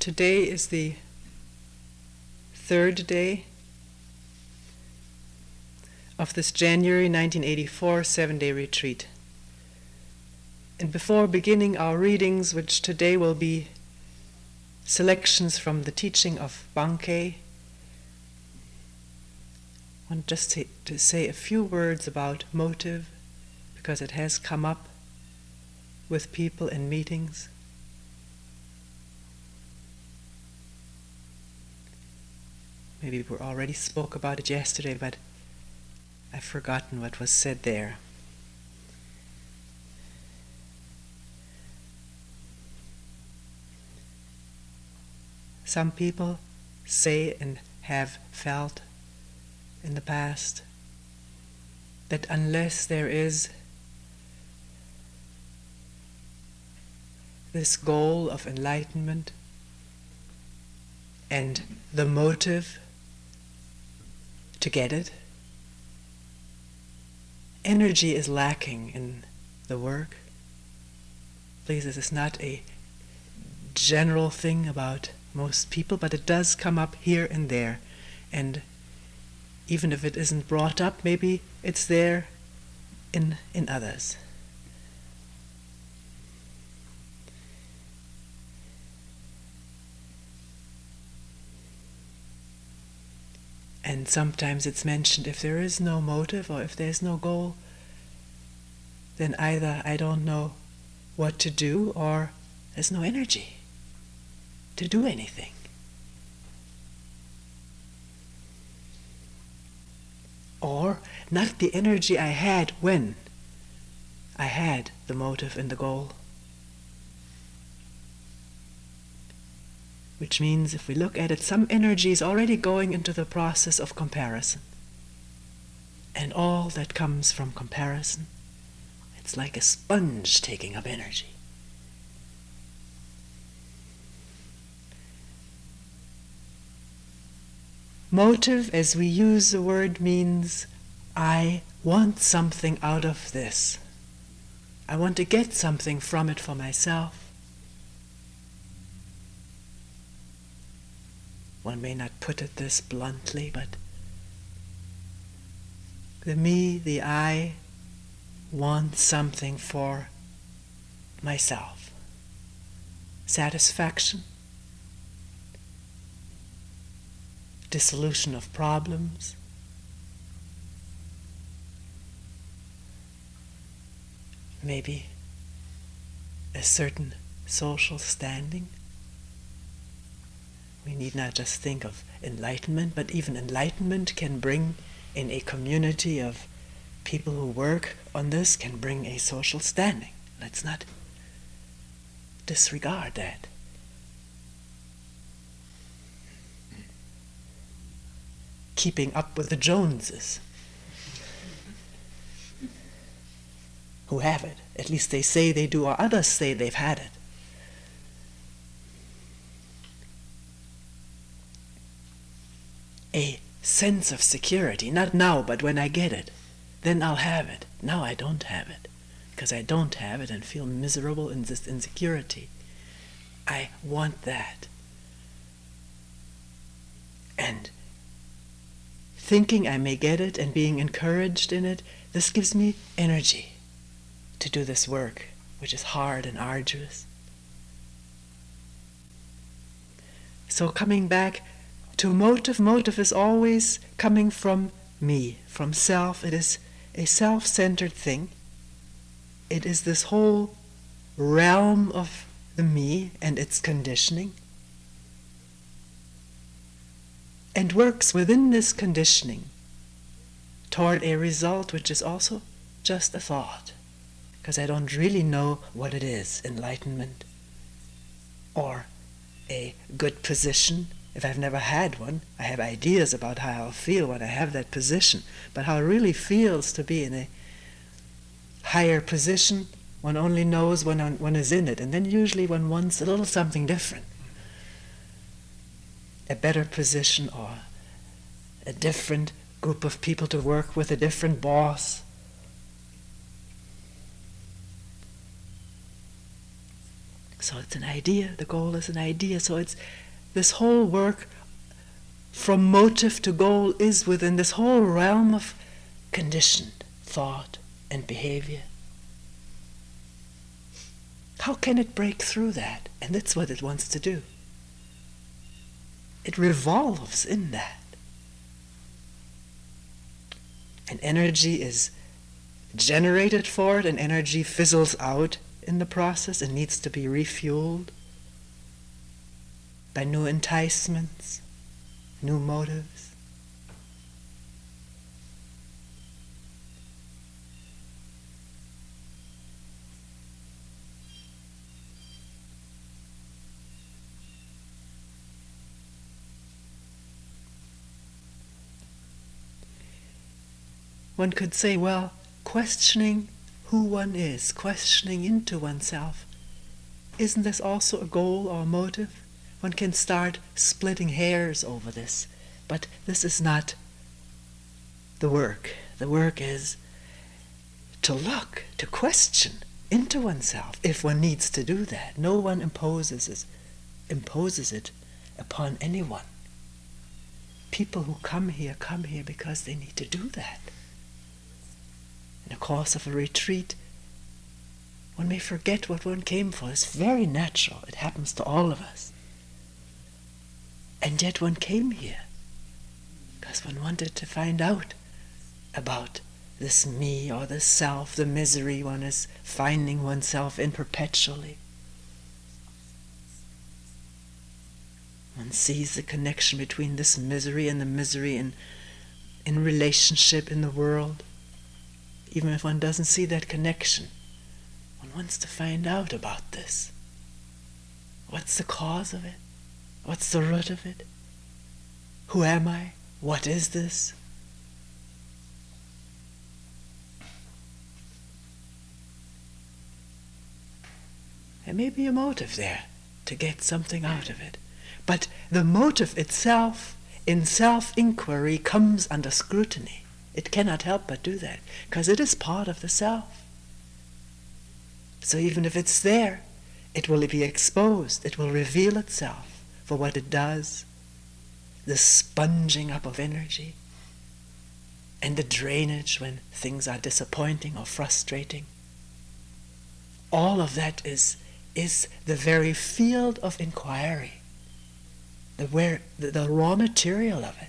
Today is the third day of this January 1984 7-day retreat. And before beginning our readings, which today will be selections from the teaching of Bankei, I want just to say a few words about motive, because it has come up with people in meetings. Maybe we already spoke about it yesterday, but I've forgotten what was said there. Some people say and have felt in the past that unless there is this goal of enlightenment and the motive to get it, energy is lacking in the work. Please, this is not a general thing about most people, but it does come up here and there. And even if it isn't brought up, maybe it's there in others. And sometimes it's mentioned, if there is no motive or if there's no goal, then either I don't know what to do or there's no energy to do anything. Or not the energy I had when I had the motive and the goal. Which means, if we look at it, some energy is already going into the process of comparison. And all that comes from comparison, it's like a sponge taking up energy. Motive, as we use the word, means I want something out of this. I want to get something from it for myself. One may not put it this bluntly, but the me, the I, want something for myself. Satisfaction, dissolution of problems, maybe a certain social standing. We need not just think of enlightenment, but even enlightenment can bring, in a community of people who work on this, can bring a social standing. Let's not disregard that. Keeping up with the Joneses, who have it. At least they say they do, or others say they've had it. A sense of security, not now, but when I get it, then I'll have it. Now I don't have it, because I don't have it and feel miserable in this insecurity. I want that. And thinking I may get it and being encouraged in it, this gives me energy to do this work, which is hard and arduous. So coming back to motive, motive is always coming from me, from self. It is a self-centered thing. It is this whole realm of the me and its conditioning, and works within this conditioning toward a result which is also just a thought, because I don't really know what it is, enlightenment or a good position. If I've never had one, I have ideas about how I'll feel when I have that position. But how it really feels to be in a higher position, one only knows when one is in it. And then usually one wants a little something different. A better position, or a different group of people to work with, a different boss. So it's an idea, the goal is an idea. So it's this whole work from motive to goal is within this whole realm of conditioned thought and behavior. How can it break through that? And that's what it wants to do. It revolves in that. And energy is generated for it, and energy fizzles out in the process and needs to be refueled by new enticements, new motives. One could say, well, questioning who one is, questioning into oneself, isn't this also a goal or a motive? One can start splitting hairs over this, but this is not the work. The work is to look, to question into oneself, if one needs to do that. No one imposes it upon anyone. People who come here because they need to do that. In the course of a retreat, one may forget what one came for. It's very natural. It happens to all of us. And yet one came here because one wanted to find out about this me or this self, the misery one is finding oneself in perpetually. One sees the connection between this misery and the misery in relationship in the world. Even if one doesn't see that connection, one wants to find out about this. What's the cause of it? What's the root of it? Who am I? What is this? There may be a motive there to get something out of it. But the motive itself, in self-inquiry, comes under scrutiny. It cannot help but do that, because it is part of the self. So even if it's there, it will be exposed. It will reveal itself for what it does. The sponging up of energy and the drainage when things are disappointing or frustrating. All of that is the very field of inquiry, the raw material of it.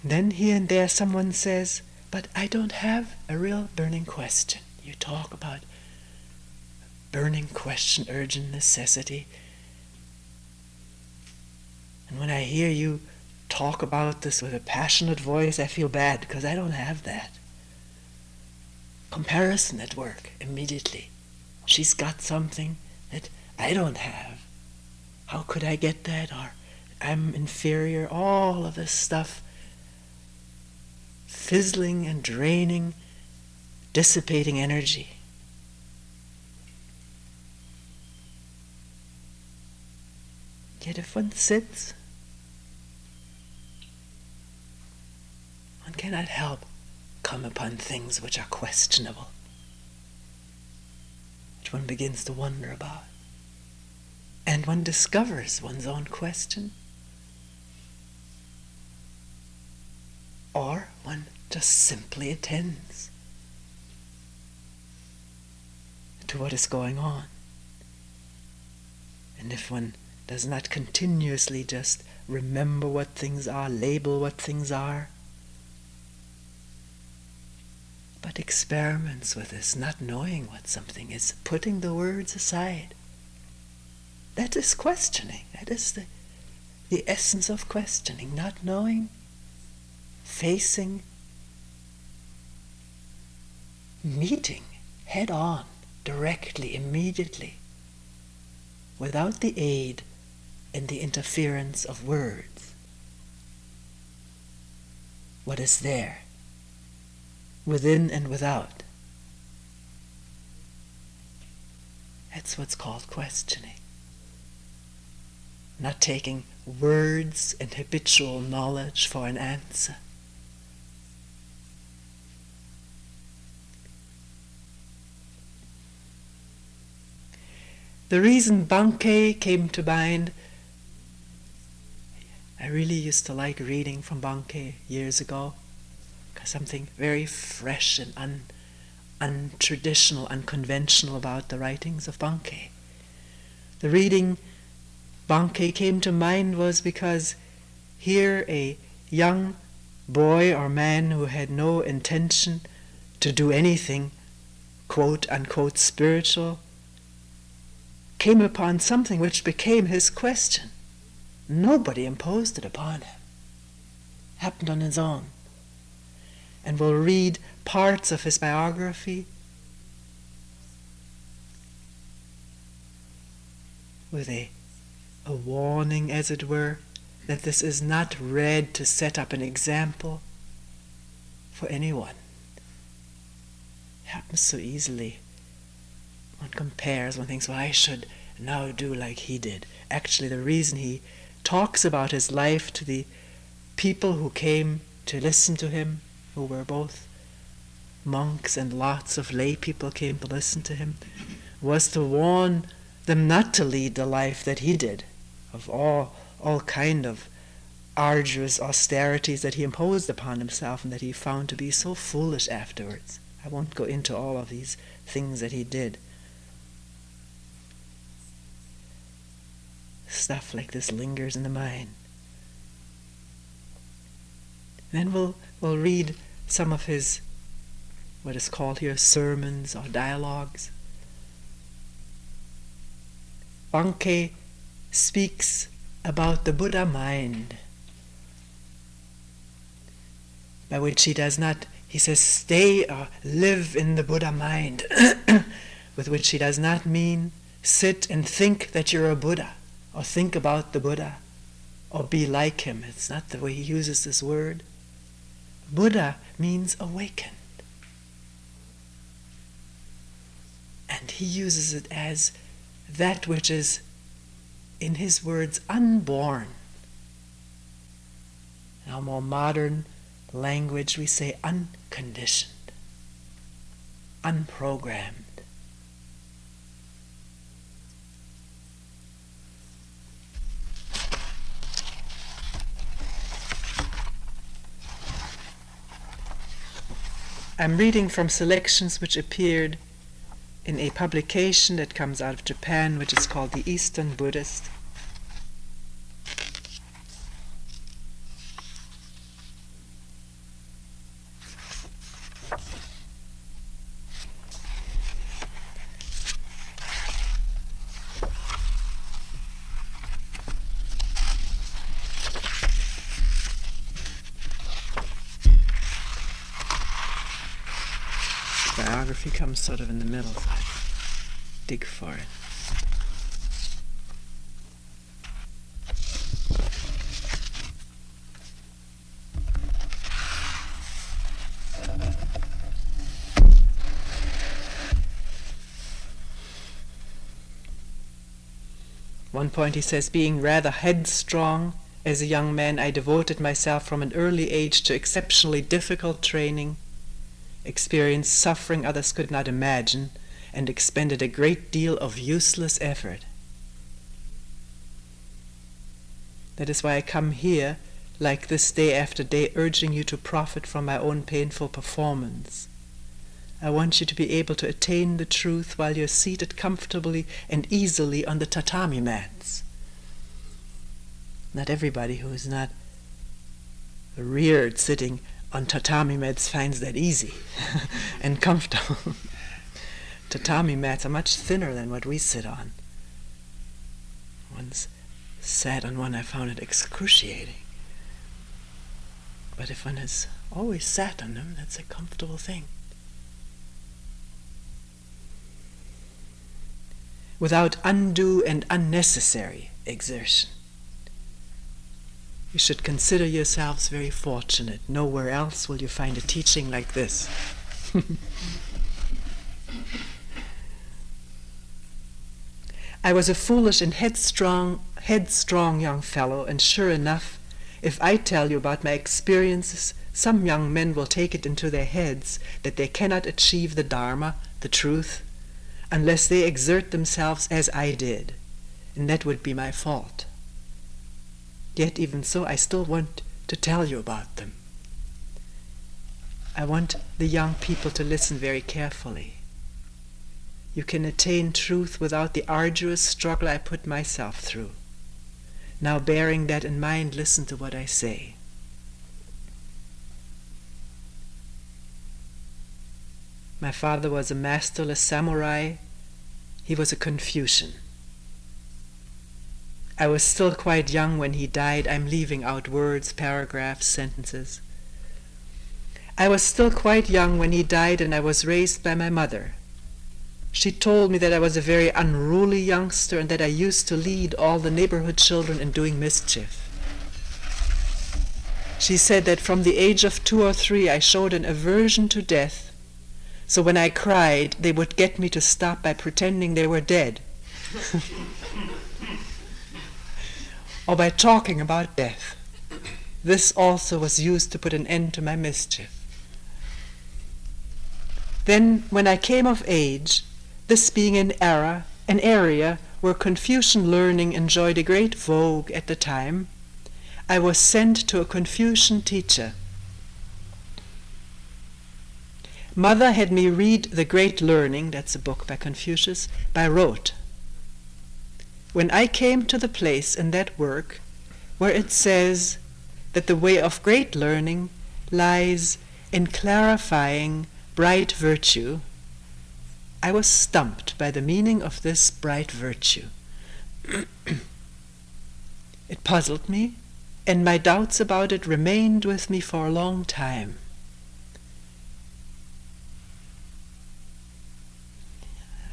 Then here and there someone says, but I don't have a real burning question. You talk about burning question, urgent necessity. And when I hear you talk about this with a passionate voice, I feel bad because I don't have that. Comparison at work immediately. She's got something that I don't have. How could I get that? Or I'm inferior. All of this stuff fizzling and draining, dissipating energy. Yet if one sits, one cannot help come upon things which are questionable, which one begins to wonder about. And one discovers one's own question, or one just simply attends to what is going on. And if one does not continuously just remember what things are, label what things are, but experiments with this, not knowing what something is, putting the words aside, that is questioning. That is the essence of questioning, not knowing, facing, meeting head on, directly, immediately, without the aid and the interference of words. What is there, within and without? That's what's called questioning. Not taking words and habitual knowledge for an answer, The reason Bankei came to mind, I really used to like reading from Bankei years ago, because something very fresh and untraditional, unconventional about the writings of Bankei. The reading Bankei came to mind was because here a young boy or man who had no intention to do anything quote unquote spiritual came upon something which became his question. Nobody imposed it upon him. Happened on his own. And we'll read parts of his biography with a warning, as it were, that this is not read to set up an example for anyone. It happens so easily. One compares, one thinks, well, I should now do like he did. Actually, the reason he talks about his life to the people who came to listen to him, who were both monks and lots of lay people came to listen to him, was to warn them not to lead the life that he did, of all kind of arduous austerities that he imposed upon himself and that he found to be so foolish afterwards. I won't go into all of these things that he did. Stuff like this lingers in the mind. Then we'll read some of his, what is called here, sermons or dialogues. Bankei speaks about the Buddha mind, by which he does not, he says, stay or live in the Buddha mind, with which he does not mean sit and think that you're a Buddha, or think about the Buddha, or be like him. It's not the way he uses this word. Buddha means awakened. And he uses it as that which is, in his words, unborn. In our more modern language, we say unconditioned, unprogrammed. I'm reading from selections which appeared in a publication that comes out of Japan, which is called The Eastern Buddhist. Biography comes sort of in the middle, so I dig for it. One point he says, being rather headstrong as a young man, I devoted myself from an early age to exceptionally difficult training, experienced suffering others could not imagine, and expended a great deal of useless effort. That is why I come here, like this day after day, urging you to profit from my own painful performance. I want you to be able to attain the truth while you're seated comfortably and easily on the tatami mats. Not everybody who is not reared sitting on tatami mats finds that easy and comfortable. Tatami mats are much thinner than what we sit on. Once sat on one, I found it excruciating. But if one has always sat on them, that's a comfortable thing. Without undue and unnecessary exertion. You should consider yourselves very fortunate. Nowhere else will you find a teaching like this. I was a foolish and headstrong young fellow, and sure enough, if I tell you about my experiences, some young men will take it into their heads that they cannot achieve the Dharma, the truth, unless they exert themselves as I did, and that would be my fault. Yet even so, I still want to tell you about them. I want the young people to listen very carefully. You can attain truth without the arduous struggle I put myself through. Now, bearing that in mind, listen to what I say. My father was a masterless samurai. He was a Confucian. I was still quite young when he died. I'm leaving out words, paragraphs, sentences. I was still quite young when he died, and I was raised by my mother. She told me that I was a very unruly youngster and that I used to lead all the neighborhood children in doing mischief. She said that from the age of 2 or 3 I showed an aversion to death, so when I cried they would get me to stop by pretending they were dead. Or by talking about death. This also was used to put an end to my mischief. Then, when I came of age, this being an area where Confucian learning enjoyed a great vogue at the time, I was sent to a Confucian teacher. Mother had me read The Great Learning, that's a book by Confucius, by rote. When I came to the place in that work where it says that the way of great learning lies in clarifying bright virtue, I was stumped by the meaning of this bright virtue. It puzzled me, and my doubts about it remained with me for a long time.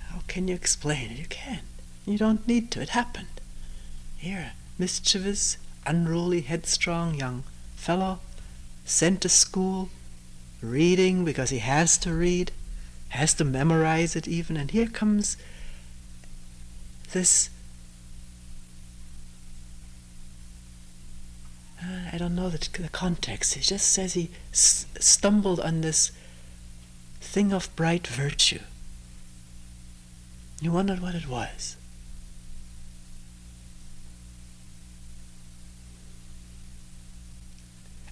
How can you explain it? You can't. You don't need to. It happened. Here, a mischievous, unruly, headstrong young fellow, sent to school, reading because he has to read, has to memorize it even, and here comes this, I don't know the context, he just says he stumbled on this thing of bright virtue. You wondered what it was.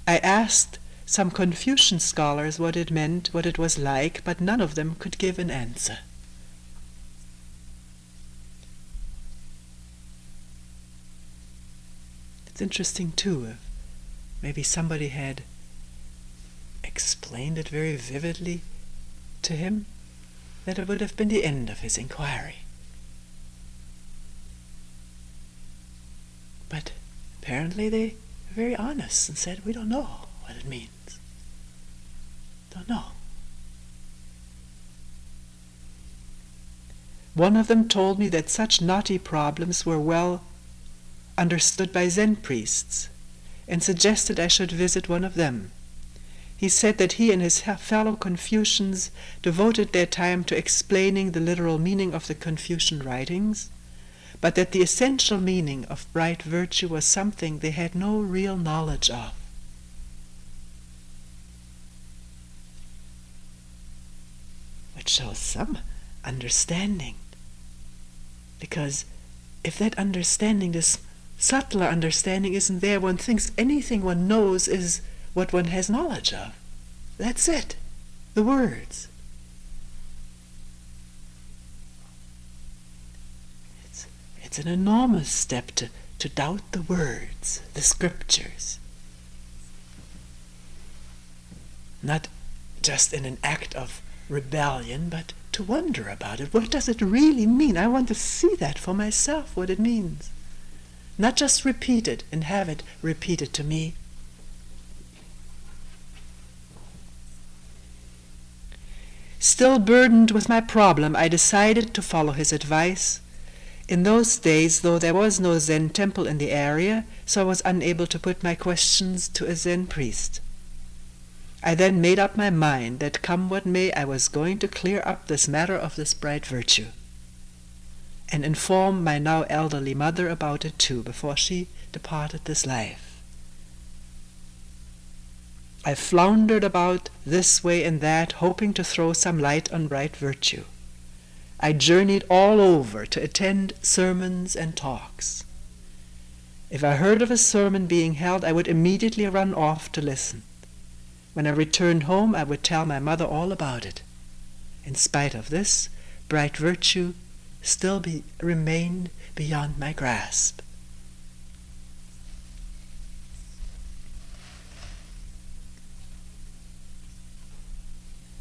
I asked some Confucian scholars what it meant, what it was like, but none of them could give an answer. It's interesting too, if maybe somebody had explained it very vividly to him, that it would have been the end of his inquiry. But apparently they were very honest and said, we don't know what it means. Don't know. One of them told me that such knotty problems were well understood by Zen priests, and suggested I should visit one of them. He said that he and his fellow Confucians devoted their time to explaining the literal meaning of the Confucian writings, but that the essential meaning of bright virtue was something they had no real knowledge of. Which shows some understanding, because if that understanding, this subtler understanding, isn't there, one thinks anything one knows is what one has knowledge of. That's it, the words. It's an enormous step to doubt the words, the scriptures. Not just in an act of rebellion, but to wonder about it. What does it really mean? I want to see that for myself, what it means. Not just repeat it and have it repeated to me. Still burdened with my problem, I decided to follow his advice. In those days, though there was no Zen temple in the area, so I was unable to put my questions to a Zen priest. I then made up my mind that come what may, I was going to clear up this matter of this bright virtue, and inform my now elderly mother about it too, before she departed this life. I floundered about this way and that, hoping to throw some light on bright virtue. I journeyed all over to attend sermons and talks. If I heard of a sermon being held, I would immediately run off to listen. When I returned home, I would tell my mother all about it. In spite of this, bright virtue still remained beyond my grasp.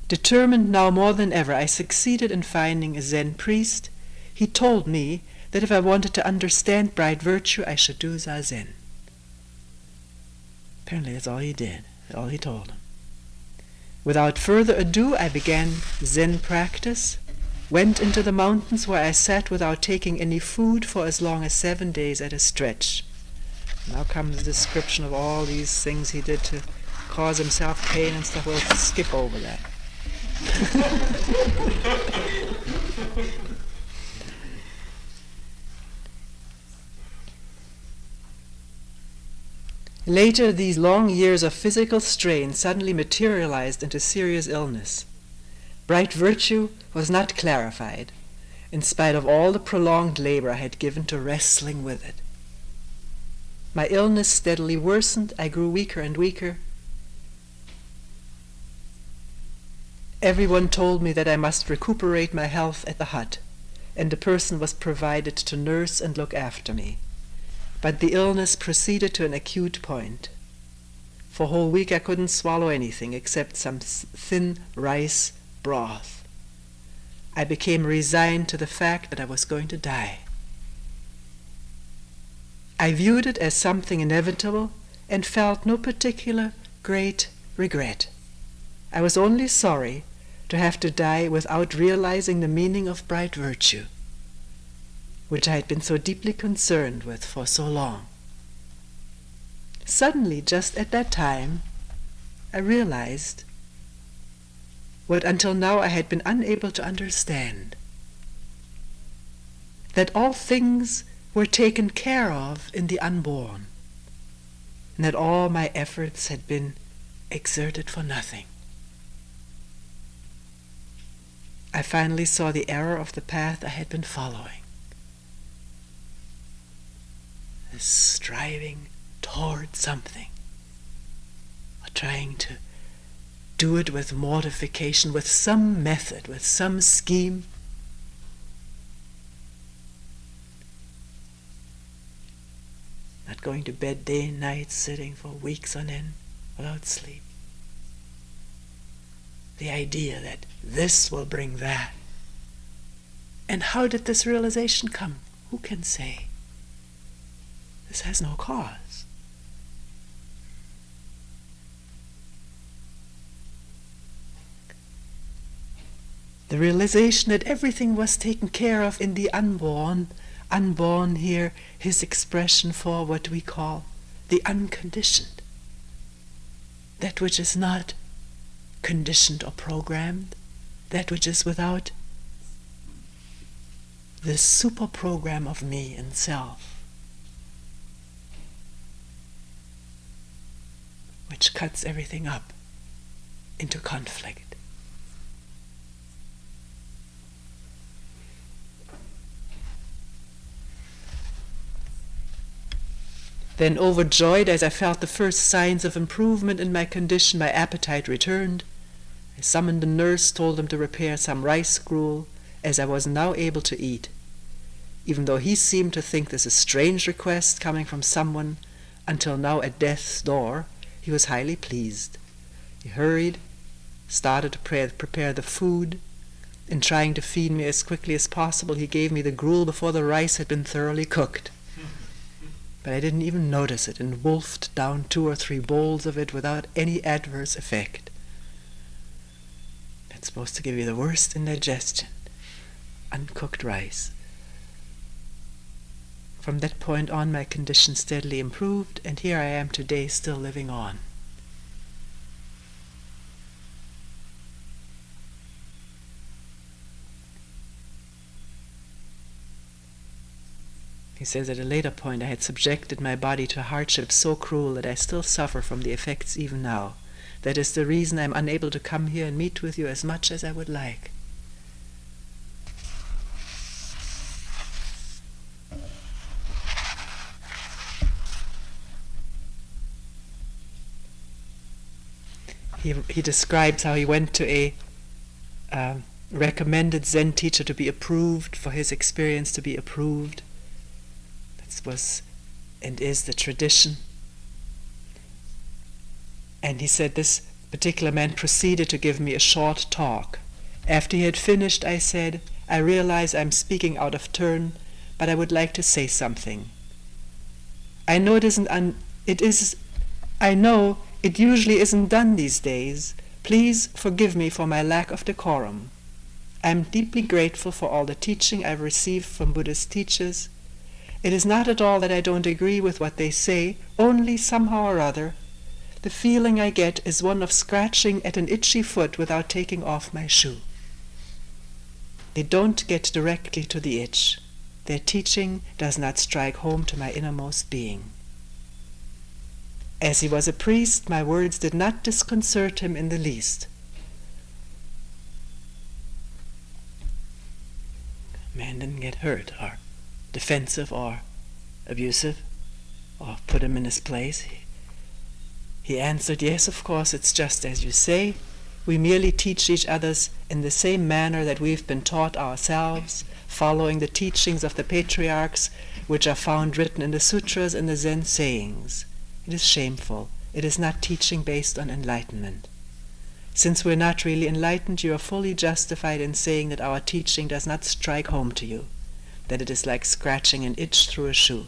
Determined now more than ever, I succeeded in finding a Zen priest. He told me that if I wanted to understand bright virtue, I should do Zazen. Apparently that's all he did, all he told him. Without further ado, I began Zen practice, went into the mountains where I sat without taking any food for as long as 7 days at a stretch. Now comes the description of all these things he did to cause himself pain and stuff. We'll skip over that. Later, these long years of physical strain suddenly materialized into serious illness. Bright virtue was not clarified, in spite of all the prolonged labor I had given to wrestling with it. My illness steadily worsened. I grew weaker and weaker. Everyone told me that I must recuperate my health at the hut, and a person was provided to nurse and look after me. But the illness proceeded to an acute point. For a whole week I couldn't swallow anything except some thin rice broth. I became resigned to the fact that I was going to die. I viewed it as something inevitable and felt no particular great regret. I was only sorry to have to die without realizing the meaning of bright virtue, which I had been so deeply concerned with for so long. Suddenly, just at that time, I realized what until now I had been unable to understand, that all things were taken care of in the unborn, and that all my efforts had been exerted for nothing. I finally saw the error of the path I had been following. This striving toward something, or trying to do it with mortification, with some method, with some scheme. Not going to bed day and night, sitting for weeks on end without sleep. The idea that this will bring that. And how did this realization come? Who can say? This has no cause. The realization that everything was taken care of in the unborn here, his expression for what we call the unconditioned. That which is not conditioned or programmed, that which is without the super program of me and self, which cuts everything up into conflict. Then, overjoyed as I felt the first signs of improvement in my condition, my appetite returned. I summoned a nurse, told him to prepare some rice gruel, as I was now able to eat. Even though he seemed to think this a strange request coming from someone until now at death's door, he was highly pleased. He hurried, started to prepare the food. In trying to feed me as quickly as possible, he gave me the gruel before the rice had been thoroughly cooked. But I didn't even notice it, and wolfed down 2 or 3 bowls of it without any adverse effect. It's supposed to give you the worst indigestion. Uncooked rice. From that point on, my condition steadily improved, and here I am today, still living on. He says, at a later point, I had subjected my body to hardships so cruel that I still suffer from the effects even now. That is the reason I am unable to come here and meet with you as much as I would like. he describes how he went to a recommended Zen teacher to be approved, for his experience to be approved. This was and is the tradition. And he said this particular man proceeded to give me a short talk. After he had finished, I said, I realize I'm speaking out of turn, but I would like to say something. I know it usually isn't done these days. Please forgive me for my lack of decorum. I'm deeply grateful for all the teaching I've received from Buddhist teachers. It is not at all that I don't agree with what they say, only somehow or other, the feeling I get is one of scratching at an itchy foot without taking off my shoe. They don't get directly to the itch. Their teaching does not strike home to my innermost being. As he was a priest, my words did not disconcert him in the least. Man didn't get hurt or defensive or abusive or put him in his place. He answered, yes, of course, it's just as you say. We merely teach each other in the same manner that we've been taught ourselves, following the teachings of the patriarchs, which are found written in the sutras and the Zen sayings. It is shameful. It is not teaching based on enlightenment. Since we're not really enlightened, you are fully justified in saying that our teaching does not strike home to you, that it is like scratching an itch through a shoe.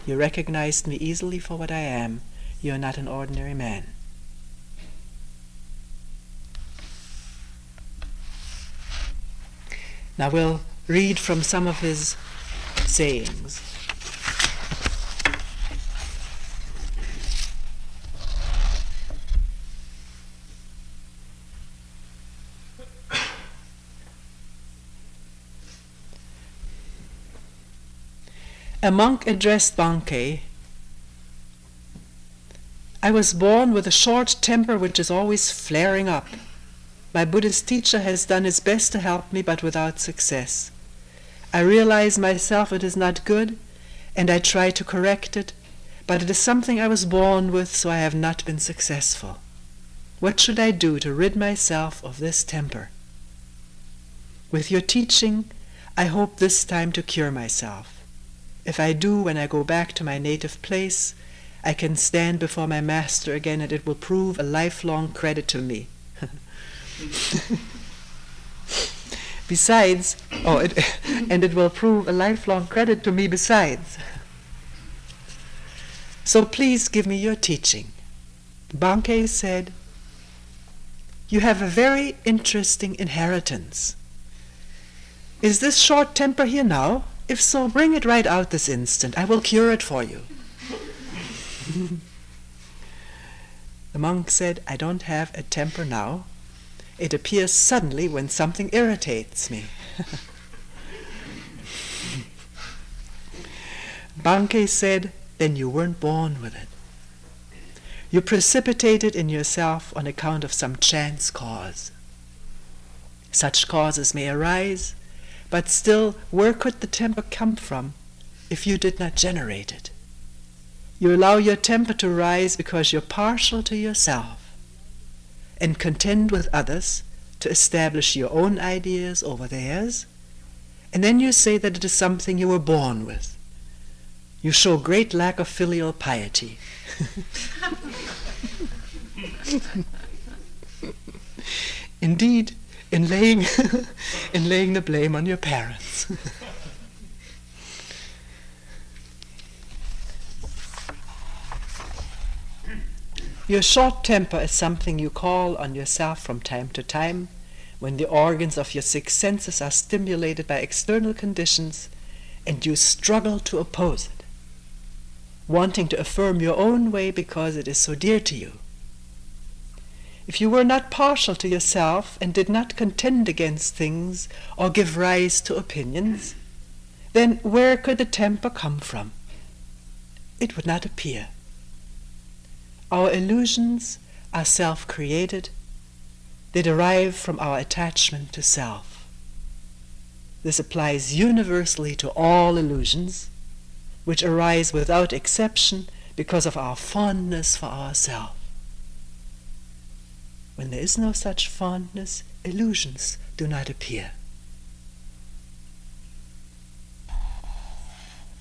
You recognized me easily for what I am. You are not an ordinary man. Now we'll read from some of his sayings. A monk addressed Bankei. I was born with a short temper which is always flaring up. My Buddhist teacher has done his best to help me, but without success. I realize myself it is not good, and I try to correct it, but it is something I was born with, so I have not been successful. What should I do to rid myself of this temper? With your teaching, I hope this time to cure myself. If I do, when I go back to my native place, I can stand before my master again, and it will prove a lifelong credit to me. Besides, it will prove a lifelong credit to me besides. So please give me your teaching. Bankei said, you have a very interesting inheritance. Is this short temper here now? If so, bring it right out this instant. I will cure it for you. The monk said, I don't have a temper now. It appears suddenly when something irritates me. Bankei said, then you weren't born with it. You precipitate it in yourself on account of some chance cause. Such causes may arise, but still, where could the temper come from if you did not generate it? You allow your temper to rise because you're partial to yourself and contend with others to establish your own ideas over theirs, and then you say that it is something you were born with. You show great lack of filial piety. Indeed, in laying the blame on your parents. Your short temper is something you call on yourself from time to time when the organs of your six senses are stimulated by external conditions and you struggle to oppose it, wanting to affirm your own way because it is so dear to you. If you were not partial to yourself and did not contend against things or give rise to opinions, then where could the temper come from? It would not appear. Our illusions are self-created. They derive from our attachment to self. This applies universally to all illusions, which arise without exception because of our fondness for ourselves. When there is no such fondness, illusions do not appear.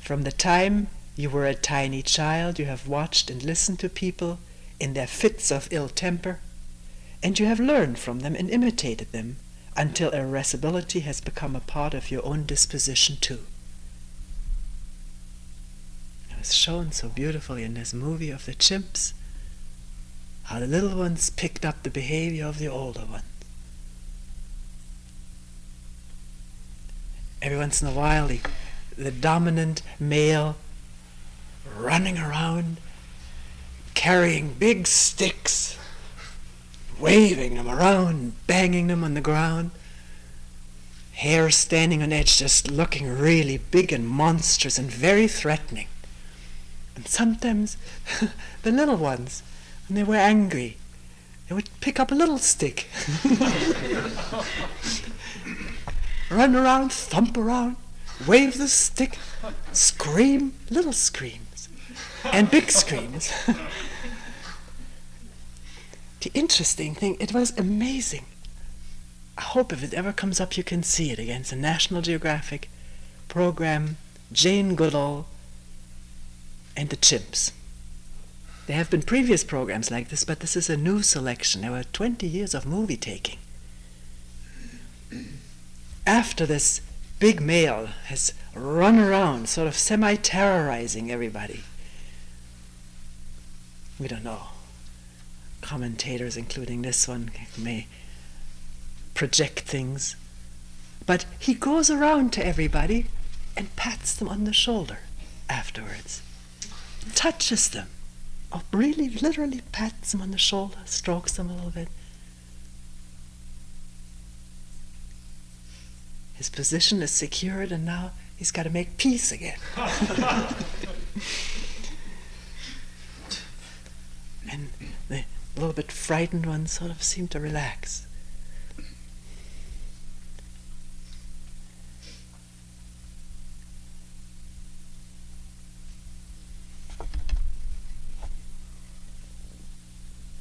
From the time you were a tiny child, you have watched and listened to people in their fits of ill temper, and you have learned from them and imitated them until irascibility has become a part of your own disposition too. It was shown so beautifully in this movie of the chimps, how the little ones picked up the behavior of the older ones. Every once in a while, the dominant male running around, carrying big sticks, waving them around, banging them on the ground, hair standing on edge, just looking really big and monstrous and very threatening. And sometimes the little ones, when they were angry, they would pick up a little stick, run around, thump around, wave the stick, scream, little screams, and big screams. The interesting thing, it was amazing. I hope if it ever comes up you can see it again. It's a National Geographic program, Jane Goodall and the Chimps. There have been previous programs like this, but this is a new selection. There were 20 years of movie taking. After this big male has run around, sort of semi-terrorizing everybody, we don't know. Commentators, including this one, may project things. But he goes around to everybody and pats them on the shoulder afterwards. Touches them. Or really, literally pats them on the shoulder, strokes them a little bit. His position is secured, and now he's got to make peace again. And the little bit frightened ones sort of seem to relax.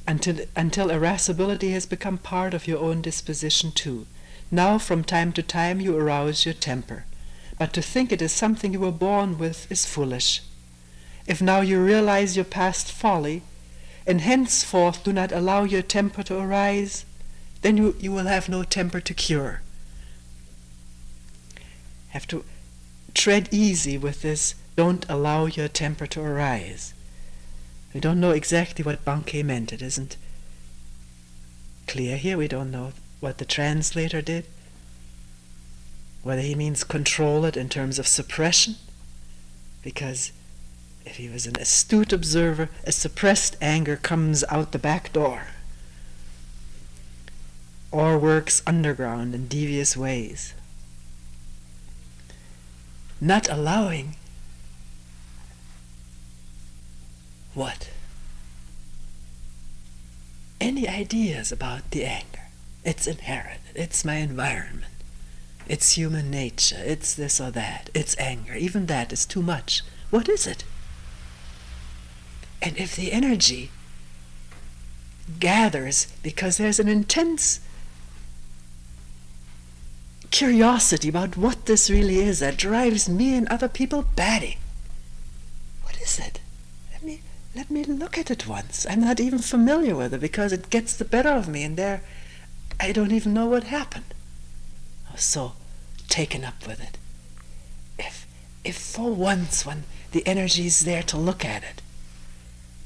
Until irascibility has become part of your own disposition too. Now, from time to time, you arouse your temper. But to think it is something you were born with is foolish. If now you realize your past folly, and henceforth do not allow your temper to arise, then you will have no temper to cure. Have to tread easy with this, don't allow your temper to arise. We don't know exactly what Bankei meant. It isn't clear here. We don't know what the translator did. Whether he means control it in terms of suppression, because if he was an astute observer, a suppressed anger comes out the back door, or works underground in devious ways. Not allowing what? Any ideas about the anger. It's inherited. It's my environment. It's human nature. It's this or that. It's anger. Even that is too much. What is it? And if the energy gathers because there's an intense curiosity about what this really is that drives me and other people batty, what is it? Let me look at it once. I'm not even familiar with it because it gets the better of me, and there I don't even know what happened. I was so taken up with it. If for once, when the energy is there to look at it,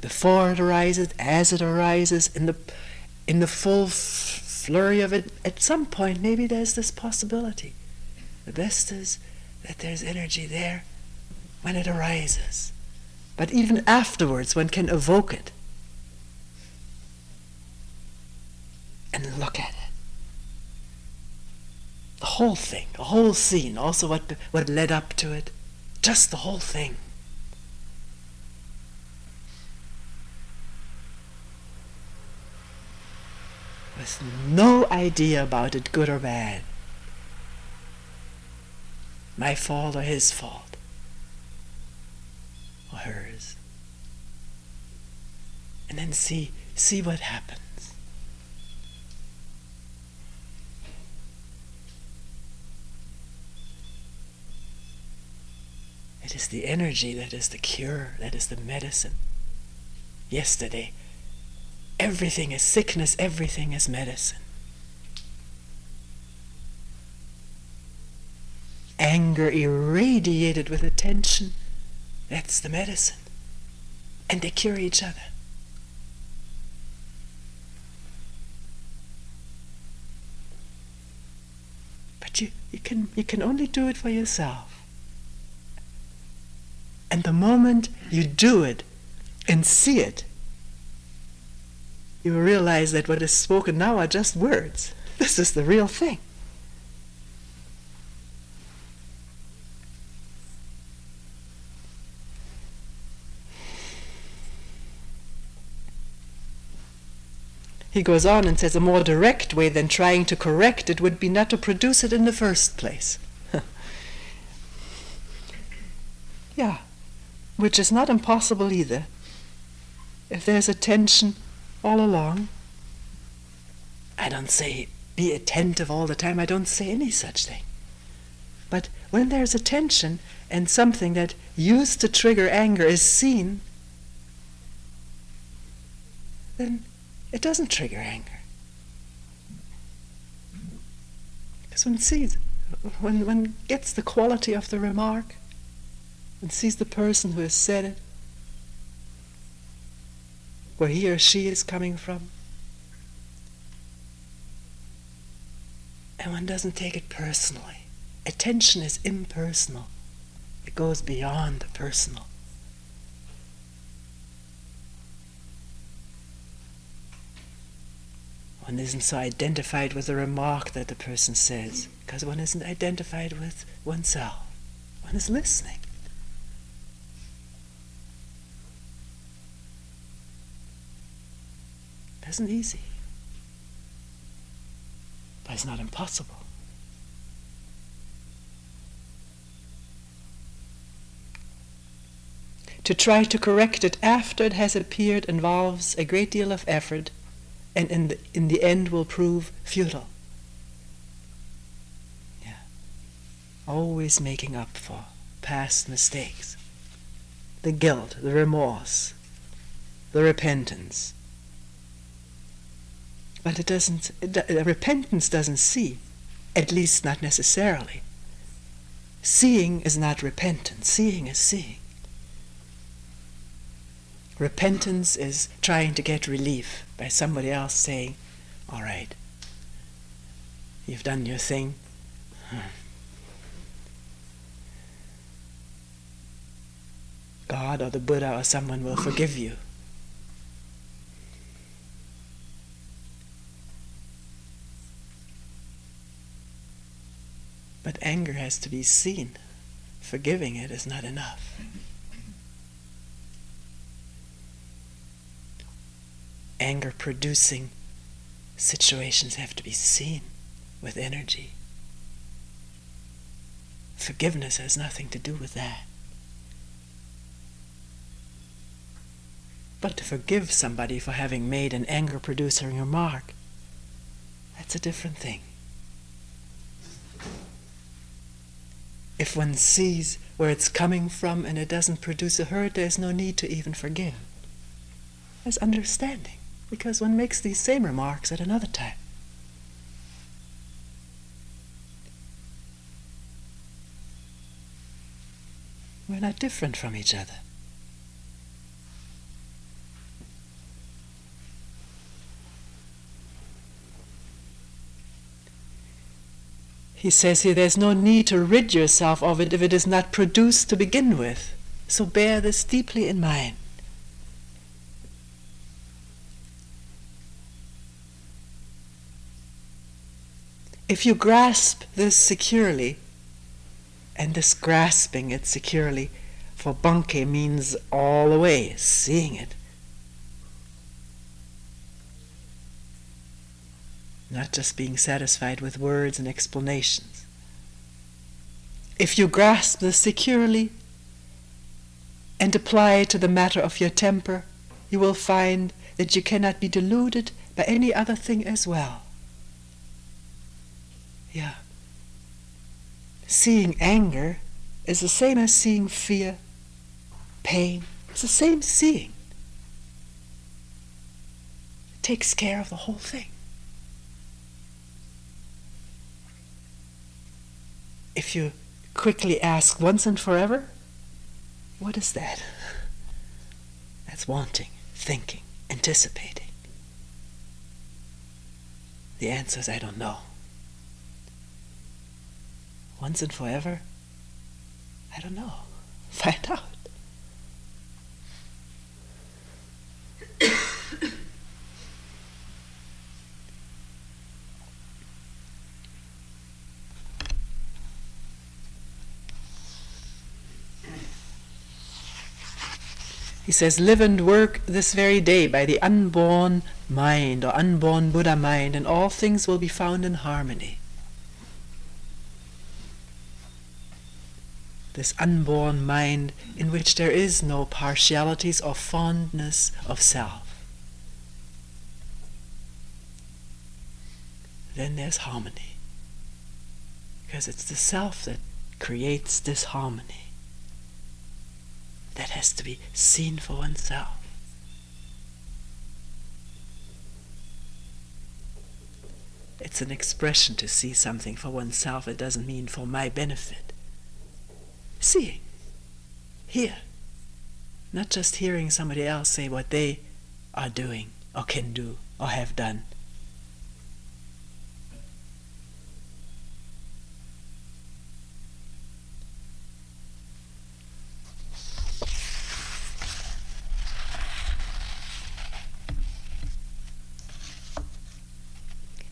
before it arises, as it arises, in the full flurry of it, at some point maybe there's this possibility. The best is that there's energy there when it arises. But even afterwards, one can evoke it and look at it. The whole thing, the whole scene, also what led up to it, just the whole thing. With no idea about it, good or bad. My fault or his fault. Or hers. And then see what happens. It is the energy that is the cure, that is the medicine. Yesterday, everything is sickness, everything is medicine. Anger irradiated with attention, that's the medicine. And they cure each other. But you can only do it for yourself. And the moment you do it and see it, you will realize that what is spoken now are just words. This is the real thing. He goes on and says, a more direct way than trying to correct it would be not to produce it in the first place. Yeah, which is not impossible either. If there's a tension all along, I don't say be attentive all the time, I don't say any such thing. But when there's a tension and something that used to trigger anger is seen, then it doesn't trigger anger. Because when one gets the quality of the remark, and sees the person who has said it, where he or she is coming from, and one doesn't take it personally. Attention is impersonal. It goes beyond the personal. One isn't so identified with the remark that the person says, because one isn't identified with oneself. One is listening. It isn't easy, but it's not impossible. To try to correct it after it has appeared involves a great deal of effort, and in the end will prove futile. Yeah. Always making up for past mistakes. The guilt, the remorse, the repentance. But repentance doesn't see, at least not necessarily. Seeing is not repentance, seeing is seeing. Repentance is trying to get relief by somebody else saying, all right, you've done your thing. God or the Buddha or someone will forgive you. But anger has to be seen. Forgiving it is not enough. Anger-producing situations have to be seen with energy. Forgiveness has nothing to do with that. But to forgive somebody for having made an anger-producing remark, that's a different thing. If one sees where it's coming from and it doesn't produce a hurt, there's no need to even forgive. There's understanding, because one makes these same remarks at another time. We're not different from each other. He says here, there's no need to rid yourself of it if it is not produced to begin with. So bear this deeply in mind. If you grasp this securely, and this grasping it securely for Bankei means all the way, seeing it. Not just being satisfied with words and explanations. If you grasp this securely and apply it to the matter of your temper, you will find that you cannot be deluded by any other thing as well. Yeah. Seeing anger is the same as seeing fear, pain. It's the same seeing. It takes care of the whole thing. If you quickly ask once and forever, what is that? That's wanting, thinking, anticipating. The answer is, I don't know. Once and forever? I don't know. Find out. He says, live and work this very day by the unborn mind or unborn Buddha mind, and all things will be found in harmony. This unborn mind in which there is no partialities or fondness of self. Then there's harmony. Because it's the self that creates disharmony. That has to be seen for oneself. It's an expression to see something for oneself. It doesn't mean for my benefit. Seeing. Hear. Not just hearing somebody else say what they are doing, or can do, or have done.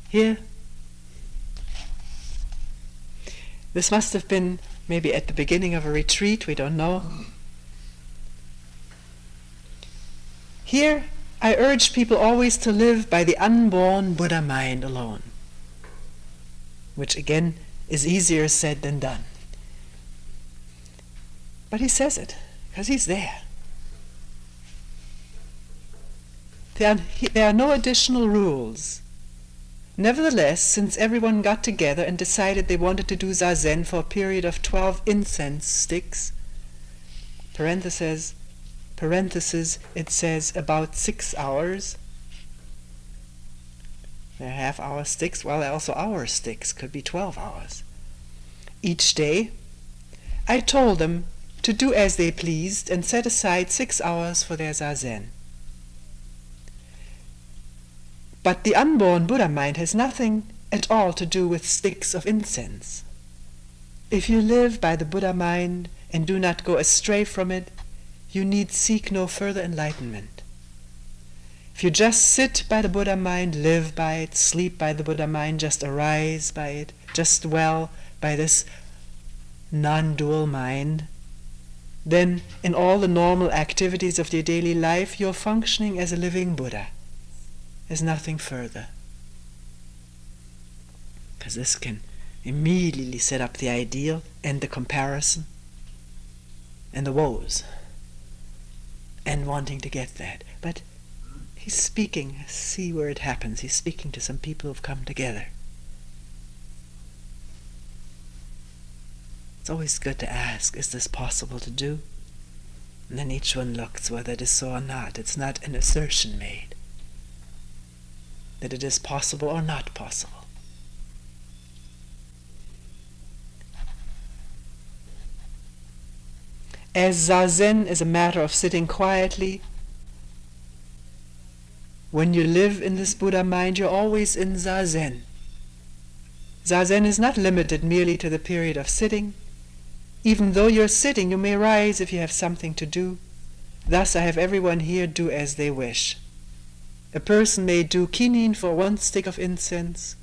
Here, this must have been maybe at the beginning of a retreat, we don't know. Here, I urge people always to live by the unborn Buddha mind alone, which again is easier said than done. But he says it, because he's there. There are no additional rules. Nevertheless, since everyone got together and decided they wanted to do zazen for a period of 12 incense sticks, parenthesis, it says about 6 hours. They're half-hour sticks, well, they're also hour sticks, could be 12 hours. Each day, I told them to do as they pleased and set aside 6 hours for their zazen. But the unborn Buddha mind has nothing at all to do with sticks of incense. If you live by the Buddha mind and do not go astray from it, you need seek no further enlightenment. If you just sit by the Buddha mind, live by it, sleep by the Buddha mind, just arise by it, just dwell by this non-dual mind, then in all the normal activities of your daily life, you're functioning as a living Buddha. There's nothing further. Because this can immediately set up the ideal and the comparison and the woes and wanting to get that. But he's speaking, see where it happens. He's speaking to some people who've come together. It's always good to ask, is this possible to do? And then each one looks whether it is so or not. It's not an assertion made that it is possible or not possible. As zazen is a matter of sitting quietly, when you live in this Buddha mind, you're always in zazen. Zazen is not limited merely to the period of sitting. Even though you're sitting, you may rise if you have something to do. Thus I have everyone here do as they wish. A person may do kinin for 1 stick of incense.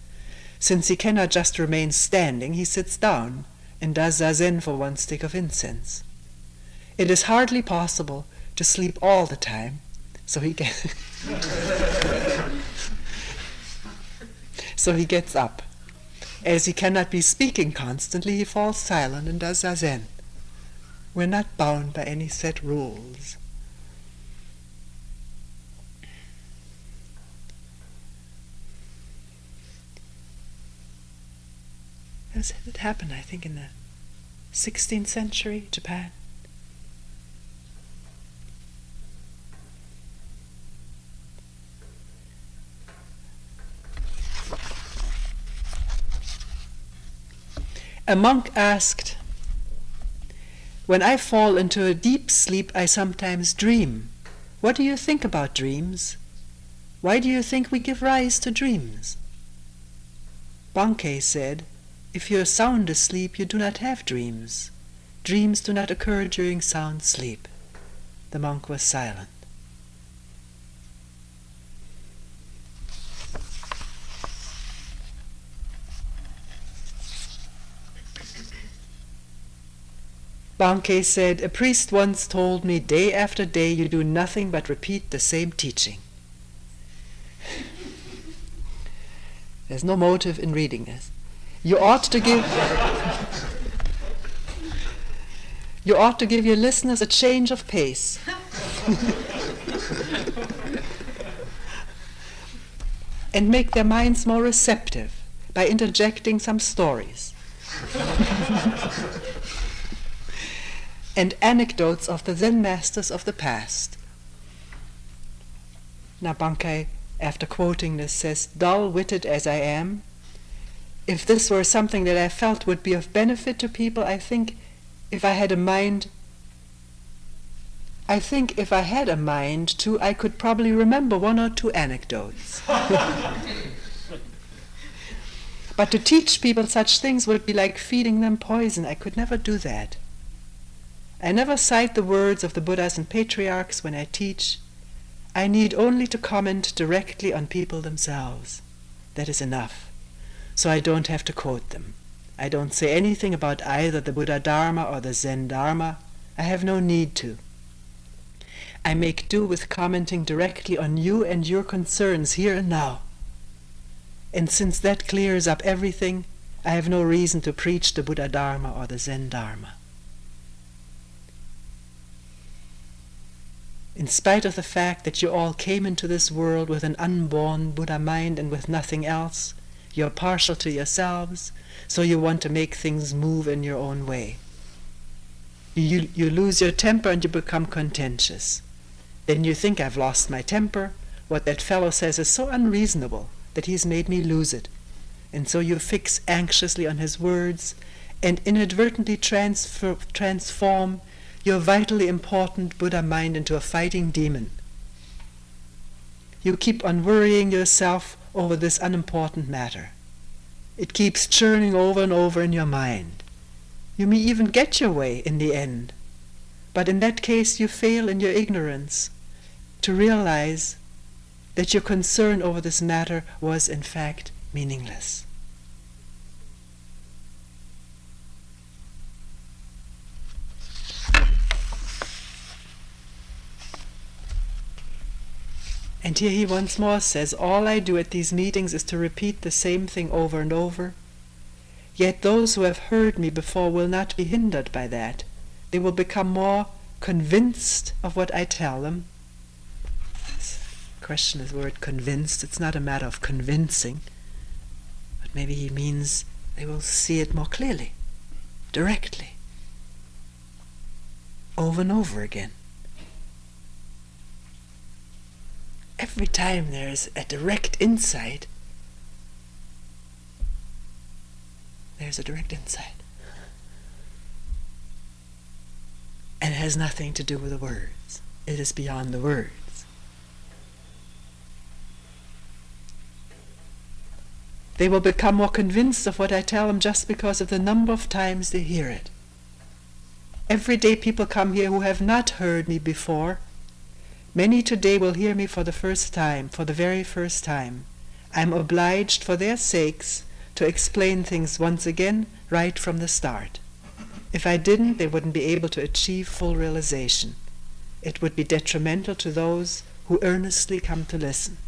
Since he cannot just remain standing, he sits down and does zazen for 1 stick of incense. It is hardly possible to sleep all the time, so he gets up. As he cannot be speaking constantly, he falls silent and does zazen. We're not bound by any set rules. It happened, I think, in the 16th century Japan. A monk asked, "When I fall into a deep sleep, I sometimes dream. What do you think about dreams? Why do you think we give rise to dreams?" Bankei said, "If you are sound asleep, you do not have dreams. Dreams do not occur during sound sleep." The monk was silent. Bankei said, "A priest once told me, day after day you do nothing but repeat the same teaching." There's no motive in reading this. You ought to give your listeners a change of pace. And make their minds more receptive by interjecting some stories. And anecdotes of the Zen masters of the past. Now Bankei, after quoting this, says, "Dull-witted as I am, if this were something that I felt would be of benefit to people, I think if I had a mind too, I could probably remember one or two anecdotes." But to teach people such things would be like feeding them poison. I could never do that. I never cite the words of the Buddhas and patriarchs when I teach. I need only to comment directly on people themselves. That is enough. So I don't have to quote them. I don't say anything about either the Buddha Dharma or the Zen Dharma. I have no need to. I make do with commenting directly on you and your concerns here and now. And since that clears up everything, I have no reason to preach the Buddha Dharma or the Zen Dharma. In spite of the fact that you all came into this world with an unborn Buddha mind and with nothing else, you're partial to yourselves, so you want to make things move in your own way. You lose your temper and you become contentious. Then you think, "I've lost my temper. What that fellow says is so unreasonable that he's made me lose it." And so you fix anxiously on his words and inadvertently transform your vitally important Buddha mind into a fighting demon. You keep on worrying yourself over this unimportant matter. It keeps churning over and over in your mind. You may even get your way in the end, but in that case you fail in your ignorance to realize that your concern over this matter was in fact meaningless. And here he once more says, "All I do at these meetings is to repeat the same thing over and over. Yet those who have heard me before will not be hindered by that. They will become more convinced of what I tell them." Question is the word convinced. It's not a matter of convincing, but maybe he means they will see it more clearly, directly, over and over again. Every time there is a direct insight, there's a direct insight. And it has nothing to do with the words. It is beyond the words. They will become more convinced of what I tell them just because of the number of times they hear it. Every day people come here who have not heard me before. Many today will hear me for the first time, for the very first time. I am obliged for their sakes to explain things once again right from the start. If I didn't, they wouldn't be able to achieve full realization. It would be detrimental to those who earnestly come to listen.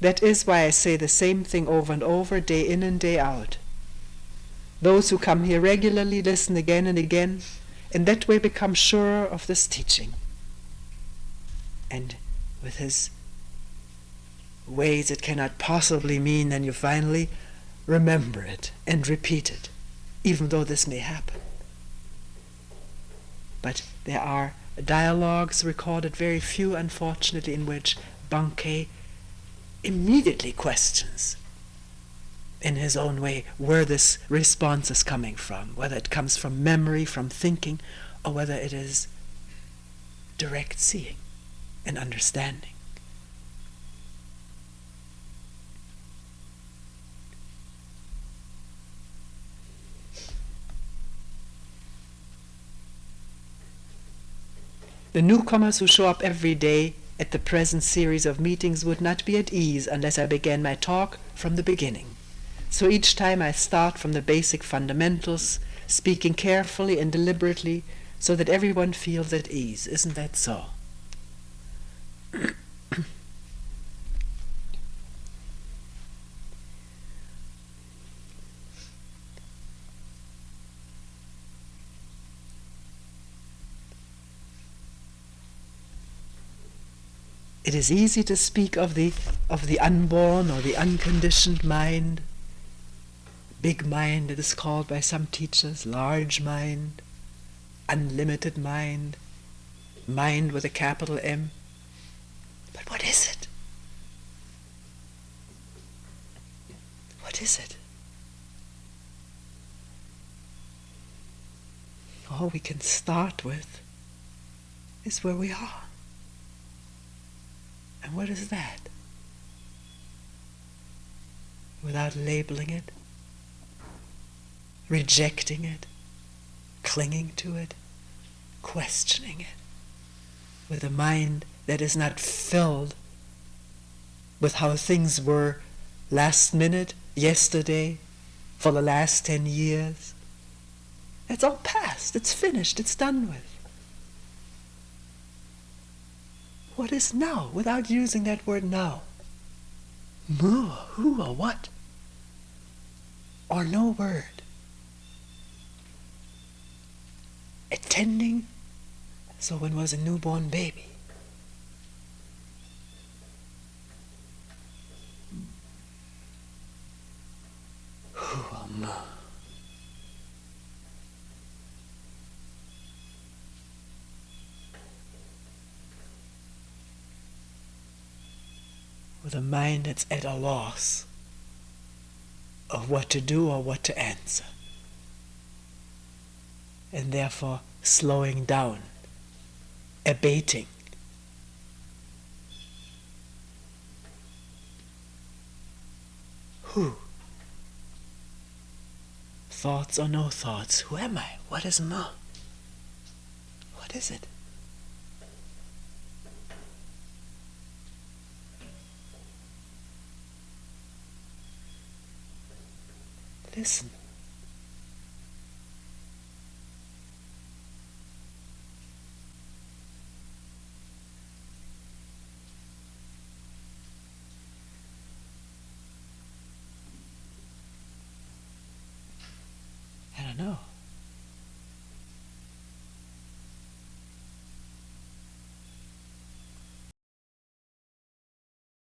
That is why I say the same thing over and over, day in and day out. Those who come here regularly listen again and again, and that way become surer of this teaching. And with his ways it cannot possibly mean, then you finally remember it and repeat it even though this may happen. But there are dialogues recorded, very few unfortunately, in which Bankei immediately questions in his own way where this response is coming from, whether it comes from memory, from thinking, or whether it is direct seeing and understanding. The newcomers who show up every day at the present series of meetings would not be at ease unless I began my talk from the beginning. So each time I start from the basic fundamentals, speaking carefully and deliberately so that everyone feels at ease. Isn't that so? It is easy to speak of the unborn or the unconditioned mind. Big mind, it is called by some teachers, large mind, unlimited mind, mind with a capital M. But what is it? What is it? All we can start with is where we are. And what is that? Without labeling it, rejecting it, clinging to it, questioning it, with a mind that is not filled with how things were last minute, yesterday, for the last 10 years. It's all past, it's finished, it's done with. What is now, without using that word now? Who or what? Or no word. Attending as though one was a newborn baby. Who or no? With a mind that's at a loss of what to do or what to answer, and therefore slowing down, abating. Who? Thoughts or no thoughts? Who am I? What is ma? What is it? Listen. I don't know.